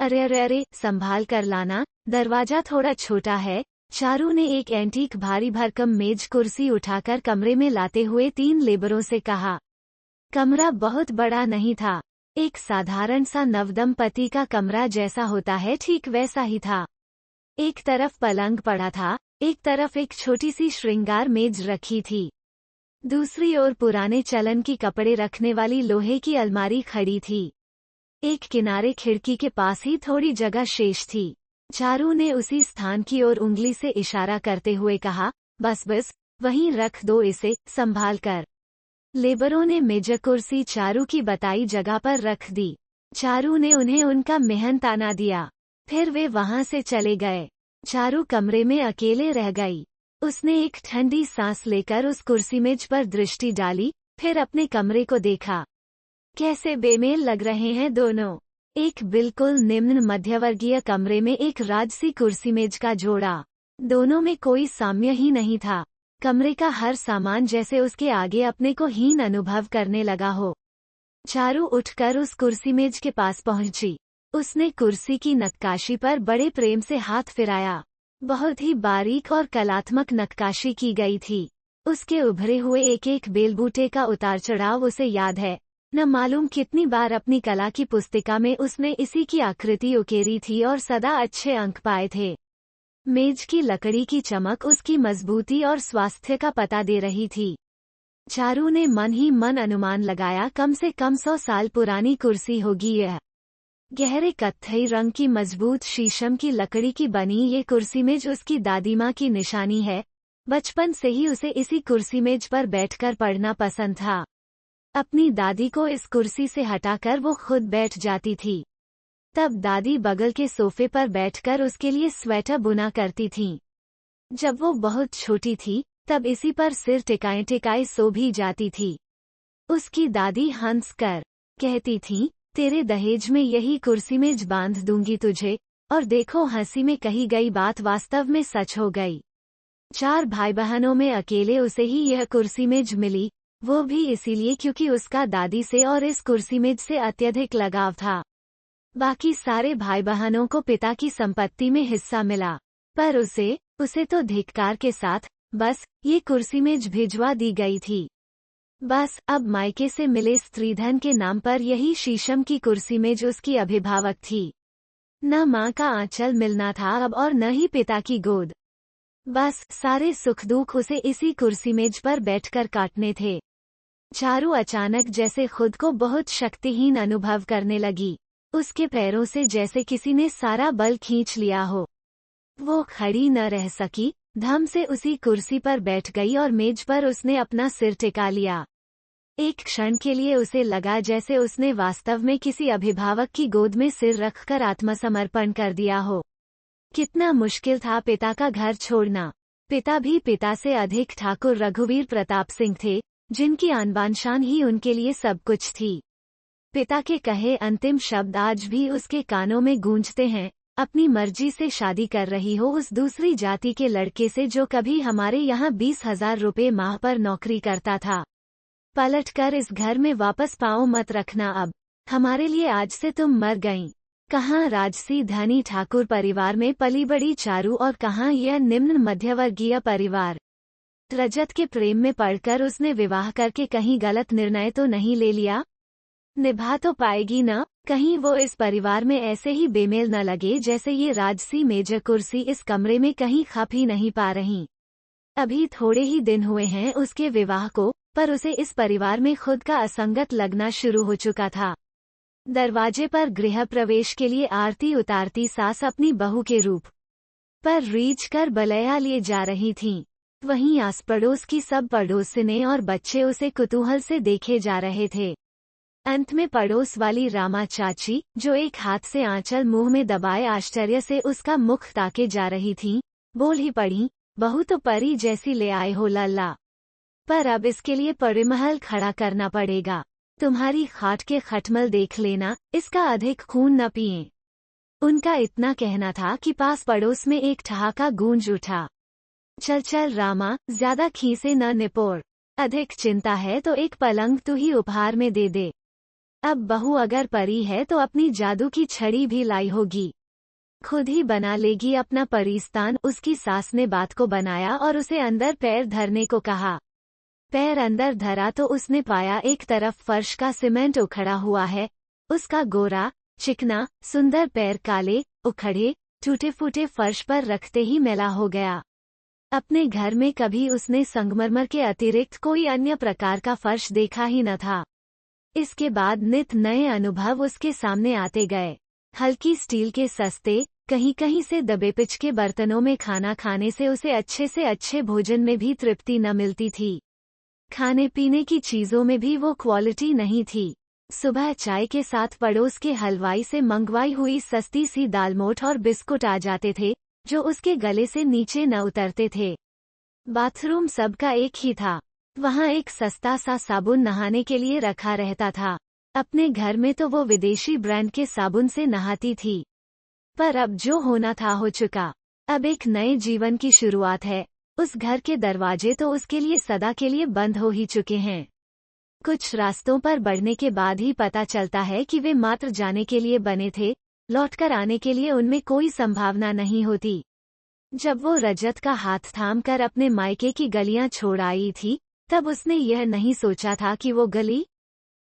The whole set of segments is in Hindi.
अरे अरे अरे, संभाल कर लाना, दरवाजा थोड़ा छोटा है। चारू ने एक एंटीक भारी भरकम मेज कुर्सी उठाकर कमरे में लाते हुए 3 लेबरों से कहा। कमरा बहुत बड़ा नहीं था। एक साधारण सा नवदंपति का कमरा जैसा होता है ठीक वैसा ही था। एक तरफ पलंग पड़ा था, एक तरफ एक छोटी सी श्रृंगार मेज रखी थी। दूसरी ओर पुराने चलन की कपड़े रखने वाली लोहे की अलमारी खड़ी थी। एक किनारे खिड़की के पास ही थोड़ी जगह शेष थी। चारू ने उसी स्थान की ओर उंगली से इशारा करते हुए कहा, बस बस, वहीं रख दो इसे, संभाल कर। लेबरों ने मेज कुर्सी चारू की बताई जगह पर रख दी। चारू ने उन्हें उनका मेहनताना दिया। फिर वे वहां से चले गए। चारू कमरे में अकेले रह गई। उसने एक ठंडी सांस लेकर उस कुर्सी मेज पर दृष्टि डाली, फिर अपने कमरे को देखा। कैसे बेमेल लग रहे हैं दोनों। एक बिल्कुल निम्न मध्यवर्गीय कमरे में एक राजसी कुर्सी मेज का जोड़ा। दोनों में कोई साम्य ही नहीं था। कमरे का हर सामान जैसे उसके आगे अपने को हीन अनुभव करने लगा हो। चारू उठकर उस कुर्सी मेज के पास पहुंची। उसने कुर्सी की नक्काशी पर बड़े प्रेम से हाथ फिराया। बहुत ही बारीक और कलात्मक नक्काशी की गई थी। उसके उभरे हुए एक एक बेलबूटे का उतार चढ़ाव उसे याद है। न मालूम कितनी बार अपनी कला की पुस्तिका में उसने इसी की आकृति उकेरी थी और सदा अच्छे अंक पाए थे। मेज की लकड़ी की चमक उसकी मजबूती और स्वास्थ्य का पता दे रही थी। चारू ने मन ही मन अनुमान लगाया, कम से कम 100 साल पुरानी कुर्सी होगी यह। गहरे कत्थई रंग की मजबूत शीशम की लकड़ी की बनी ये कुर्सी मेज उसकी दादी माँ की निशानी है। बचपन से ही उसे इसी कुर्सी मेज पर बैठकर पढ़ना पसंद था। अपनी दादी को इस कुर्सी से हटाकर वो खुद बैठ जाती थी। तब दादी बगल के सोफे पर बैठकर उसके लिए स्वेटर बुना करती थीं। जब वो बहुत छोटी थी, तब इसी पर सिर टिकाए टिकाए सो भी जाती थी। उसकी दादी हंसकर कहती थीं, तेरे दहेज में यही कुर्सी मेज बांध दूंगी तुझे। और देखो, हंसी में कही गई बात वास्तव में सच हो गई। 4 भाई बहनों में अकेले उसे ही यह कुर्सी मेज मिली, वो भी इसीलिए क्योंकि उसका दादी से और इस कुर्सी मेज से अत्यधिक लगाव था। बाकी सारे भाई बहनों को पिता की संपत्ति में हिस्सा मिला, पर उसे तो धिक्कार के साथ बस ये कुर्सी मेज भिजवा दी गई थी। बस अब मायके से मिले स्त्रीधन के नाम पर यही शीशम की कुर्सी मेज उसकी अभिभावक थी। न माँ का आंचल मिलना था अब और न ही पिता की गोद। बस सारे सुख दुख उसे इसी कुर्सी मेज पर बैठकर काटने थे। चारू अचानक जैसे खुद को बहुत शक्तिहीन अनुभव करने लगी। उसके पैरों से जैसे किसी ने सारा बल खींच लिया हो। वो खड़ी न रह सकी, धम से उसी कुर्सी पर बैठ गई और मेज पर उसने अपना सिर टिका लिया। एक क्षण के लिए उसे लगा जैसे उसने वास्तव में किसी अभिभावक की गोद में सिर रखकर आत्मसमर्पण कर दिया हो। कितना मुश्किल था पिता का घर छोड़ना। पिता भी पिता से अधिक ठाकुर रघुवीर प्रताप सिंह थे, जिनकी आन बान शान ही उनके लिए सब कुछ थी। पिता के कहे अंतिम शब्द आज भी उसके कानों में गूंजते हैं, अपनी मर्जी से शादी कर रही हो उस दूसरी जाति के लड़के से जो कभी हमारे यहाँ 20,000 रुपये माह पर नौकरी करता था। पलटकर इस घर में वापस पाँव मत रखना अब। हमारे लिए आज से तुम मर गईं। कहाँ राजसी धनी ठाकुर परिवार में पली बड़ी चारू और कहाँ यह निम्न मध्यवर्गीय परिवार। रजत के प्रेम में पड़कर उसने विवाह करके कहीं गलत निर्णय तो नहीं ले लिया। निभा तो पाएगी न। कहीं वो इस परिवार में ऐसे ही बेमेल न लगे जैसे ये राजसी मेज कुर्सी इस कमरे में कहीं खप ही नहीं पा रही। अभी थोड़े ही दिन हुए हैं उसके विवाह को, पर उसे इस परिवार में खुद का असंगत लगना शुरू हो चुका था। दरवाजे पर गृह प्रवेश के लिए आरती उतारती सास अपनी बहू के रूप पर रीझ कर बलैया लिए जा रही थीं। वहीं आस पड़ोस की सब पड़ोसिनें और बच्चे उसे कुतूहल से देखे जा रहे थे। अंत में पड़ोस वाली रामा चाची, जो एक हाथ से आंचल मुंह में दबाए आश्चर्य से उसका मुख ताके जा रही थीं, बोल ही पड़ी, बहू तो परी जैसी ले आए हो लल्ला। पर अब इसके लिए परिमहल खड़ा करना पड़ेगा। तुम्हारी खाट के खटमल देख लेना, इसका अधिक खून न पिए। उनका इतना कहना था कि पास पड़ोस में एक ठहाका गूंज उठा। चल चल रामा, ज्यादा खीसे न निपोड़। अधिक चिंता है तो एक पलंग तू ही उपहार में दे दे। अब बहू अगर परी है तो अपनी जादू की छड़ी भी लाई होगी, खुद ही बना लेगी अपना परिस्तान। उसकी सास ने बात को बनाया और उसे अंदर पैर धरने को कहा। पैर अंदर धरा तो उसने पाया एक तरफ फर्श का सीमेंट उखड़ा हुआ है, उसका गोरा चिकना सुंदर पैर काले उखड़े टूटे फूटे फर्श पर रखते ही मैला हो गया। अपने घर में कभी उसने संगमरमर के अतिरिक्त कोई अन्य प्रकार का फर्श देखा ही न था। इसके बाद नित नए अनुभव उसके सामने आते गए। हल्की स्टील के सस्ते कहीं कहीं से दबे पिच के बर्तनों में खाना खाने से उसे अच्छे से अच्छे भोजन में भी तृप्ति न मिलती थी। खाने पीने की चीजों में भी वो क्वालिटी नहीं थी। सुबह चाय के साथ पड़ोस के हलवाई से मंगवाई हुई सस्ती सी दालमोठ और बिस्कुट आ जाते थे, जो उसके गले से नीचे न उतरते थे। बाथरूम सबका एक ही था। वहाँ एक सस्ता सा साबुन नहाने के लिए रखा रहता था। अपने घर में तो वो विदेशी ब्रांड के साबुन से नहाती थी। पर अब जो होना था हो चुका। अब एक नए जीवन की शुरुआत है। उस घर के दरवाजे तो उसके लिए सदा के लिए बंद हो ही चुके हैं। कुछ रास्तों पर बढ़ने के बाद ही पता चलता है कि वे मात्र जाने के लिए बने थे, लौटकर आने के लिए उनमें कोई संभावना नहीं होती। जब वो रजत का हाथ थामकर अपने मायके की गलियां छोड़ आई थी, तब उसने यह नहीं सोचा था कि वो गली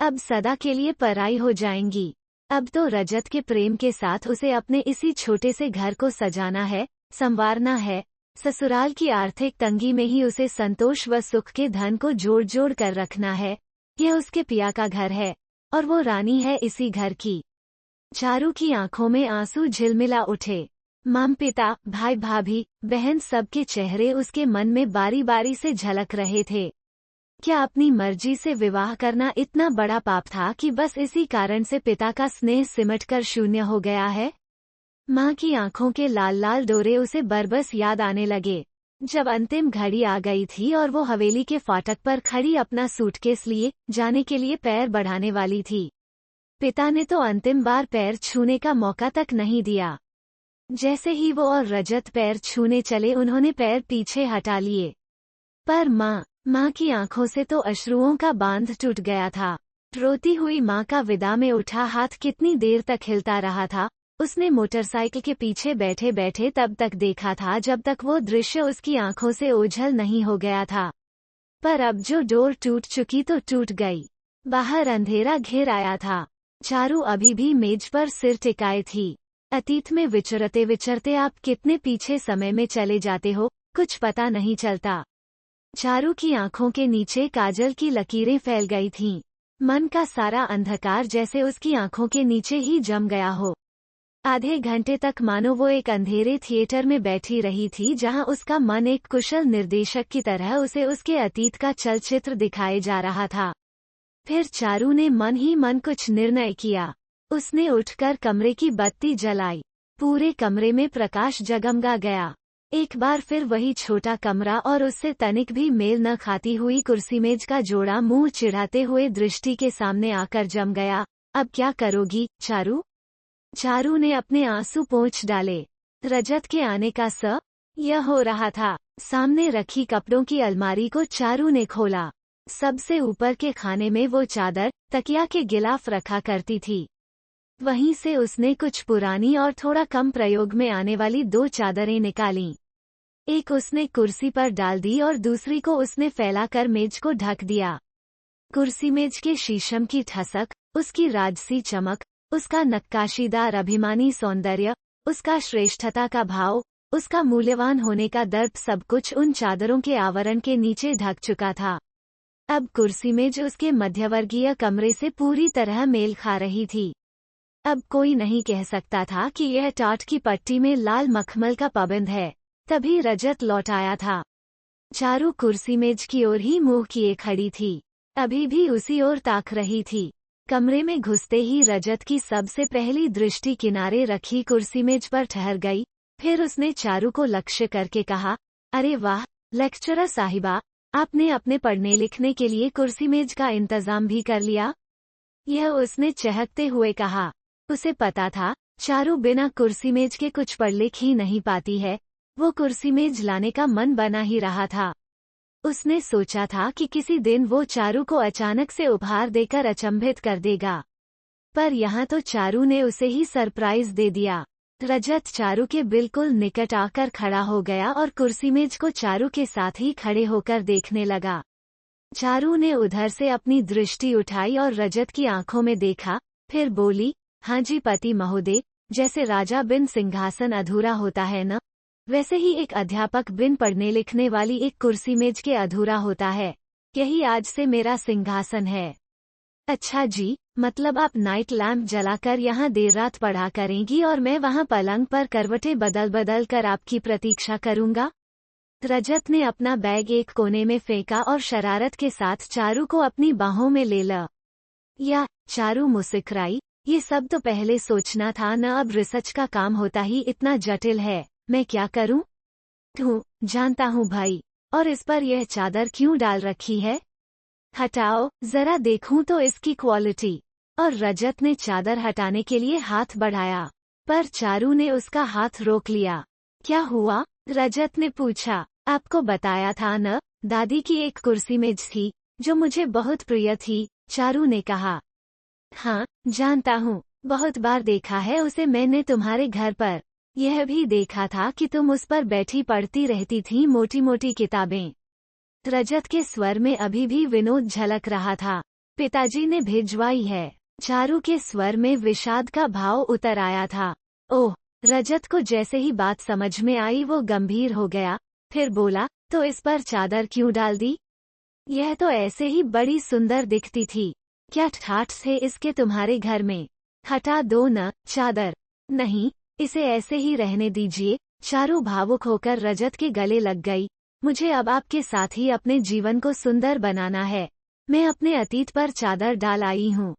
अब सदा के लिए पराई हो जाएंगी। अब तो रजत के प्रेम के साथ उसे अपने इसी छोटे से घर को सजाना है, संवारना है। ससुराल की आर्थिक तंगी में ही उसे संतोष व सुख के धन को जोड़ जोड़ कर रखना है। यह उसके पिया का घर है और वो रानी है इसी घर की। चारू की आंखों में आंसू झिलमिला उठे। माम पिता भाई भाभी बहन सबके चेहरे उसके मन में बारी बारी से झलक रहे थे। क्या अपनी मर्जी से विवाह करना इतना बड़ा पाप था कि बस इसी कारण से पिता का स्नेह सिमटकर शून्य हो गया है? माँ की आंखों के लाल लाल डोरे उसे बरबस याद आने लगे। जब अंतिम घड़ी आ गई थी और वो हवेली के फाटक पर खड़ी अपना सूटकेस लिए जाने के लिए पैर बढ़ाने वाली थी, पिता ने तो अंतिम बार पैर छूने का मौका तक नहीं दिया। जैसे ही वो और रजत पैर छूने चले, उन्होंने पैर पीछे हटा लिए। पर माँ की आंखों से तो अश्रुओं का बांध टूट गया था। रोती हुई माँ का विदा में उठा हाथ कितनी देर तक हिलता रहा था। उसने मोटरसाइकिल के पीछे बैठे बैठे तब तक देखा था जब तक वो दृश्य उसकी आंखों से ओझल नहीं हो गया था। पर अब जो डोर टूट चुकी तो टूट गई। बाहर अंधेरा घिर आया था। चारू अभी भी मेज पर सिर टिकाए थी। अतीत में विचरते विचरते आप कितने पीछे समय में चले जाते हो, कुछ पता नहीं चलता। चारू की आंखों के नीचे काजल की लकीरें फैल गई थीं। मन का सारा अंधकार जैसे उसकी आंखों के नीचे ही जम गया हो। आधे घंटे तक मानो वो एक अंधेरे थिएटर में बैठी रही थी, जहां उसका मन एक कुशल निर्देशक की तरह उसे उसके अतीत का चलचित्र दिखाए जा रहा था। फिर चारू ने मन ही मन कुछ निर्णय किया। उसने उठकर कमरे की बत्ती जलाई। पूरे कमरे में प्रकाश जगमगा गया। एक बार फिर वही छोटा कमरा और उससे तनिक भी मेल न खाती हुई कुर्सी मेज का जोड़ा मुंह चिढ़ाते हुए दृष्टि के सामने आकर जम गया। अब क्या करोगी चारू? चारू ने अपने आंसू पोंछ डाले। रजत के आने का यह हो रहा था। सामने रखी कपड़ों की अलमारी को चारू ने खोला। सबसे ऊपर के खाने में वो चादर तकिया के गिलाफ रखा करती थी। वहीं से उसने कुछ पुरानी और थोड़ा कम प्रयोग में आने वाली 2 चादरें निकालीं। एक उसने कुर्सी पर डाल दी और दूसरी को उसने फैलाकर मेज को ढक दिया। कुर्सी मेज के शीशम की ठसक, उसकी राजसी चमक, उसका नक्काशीदार अभिमानी सौंदर्य, उसका श्रेष्ठता का भाव, उसका मूल्यवान होने का दर्प, सब कुछ उन चादरों के आवरण के नीचे ढक चुका था। अब कुर्सी मेज उसके मध्यवर्गीय कमरे से पूरी तरह मेल खा रही थी। अब कोई नहीं कह सकता था कि यह टाट की पट्टी में लाल मखमल का पाबंद है। तभी रजत लौट आया था। चारू कुर्सी मेज की ओर ही मुंह किए खड़ी थी। अभी भी उसी ओर ताक रही थी। कमरे में घुसते ही रजत की सबसे पहली दृष्टि किनारे रखी कुर्सी मेज पर ठहर गई। फिर उसने चारू को लक्ष्य करके कहा, अरे वाह लेक्चरर साहिबा, आपने अपने पढ़ने लिखने के लिए कुर्सी मेज का इंतजाम भी कर लिया? यह उसने चहकते हुए कहा। उसे पता था चारू बिना कुर्सी मेज के कुछ पढ़ लिख ही नहीं पाती है। वो कुर्सी मेज लाने का मन बना ही रहा था। उसने सोचा था कि किसी दिन वो चारू को अचानक से उपहार देकर अचंभित कर देगा। पर यहाँ तो चारू ने उसे ही सरप्राइज दे दिया। रजत चारू के बिल्कुल निकट आकर खड़ा हो गया और कुर्सी मेज को चारू के साथ ही खड़े होकर देखने लगा। चारू ने उधर से अपनी दृष्टि उठाई और रजत की आंखों में देखा, फिर बोली, हाँ जी पति महोदय, जैसे राजा बिन सिंहासन अधूरा होता है न, वैसे ही एक अध्यापक बिन पढ़ने लिखने वाली एक कुर्सी मेज के अधूरा होता है। यही आज से मेरा सिंहासन है। अच्छा जी, मतलब आप नाइट लैंप जलाकर यहाँ देर रात पढ़ा करेंगी और मैं वहाँ पलंग पर करवटें बदल बदल कर आपकी प्रतीक्षा करूँगा। रजत ने अपना बैग एक कोने में फेंका और शरारत के साथ चारू को अपनी बाहों में ले लिया। या चारू मुस्कुराई, ये सब तो पहले सोचना था न, अब रिसर्च का काम होता ही इतना जटिल है, मैं क्या करूं? जानता हूं भाई, और इस पर यह चादर क्यों डाल रखी है? हटाओ, जरा देखूं तो इसकी क्वालिटी। और रजत ने चादर हटाने के लिए हाथ बढ़ाया, पर चारू ने उसका हाथ रोक लिया। क्या हुआ? रजत ने पूछा। आपको बताया था न, दादी की एक कुर्सी मेज थी, जो मुझे बहुत प्रिय थी, चारू ने कहा। हाँ, जानता हूँ, बहुत बार देखा है उसे मैंने तुम्हारे घर पर। यह भी देखा था कि तुम उस पर बैठी पढ़ती रहती थी मोटी मोटी किताबें। रजत के स्वर में अभी भी विनोद झलक रहा था। पिताजी ने भिजवाई है। चारू के स्वर में विषाद का भाव उतर आया था। ओह! रजत को जैसे ही बात समझ में आई वो गंभीर हो गया, फिर बोला, तो इस पर चादर क्यों डाल दी? यह तो ऐसे ही बड़ी सुंदर दिखती थी। क्या ठाठ है इसके तुम्हारे घर में? हटा दो न चादर। नहीं, इसे ऐसे ही रहने दीजिए। चारू भावुक होकर रजत के गले लग गई। मुझे अब आपके साथ ही अपने जीवन को सुंदर बनाना है। मैं अपने अतीत पर चादर डाल आई हूँ।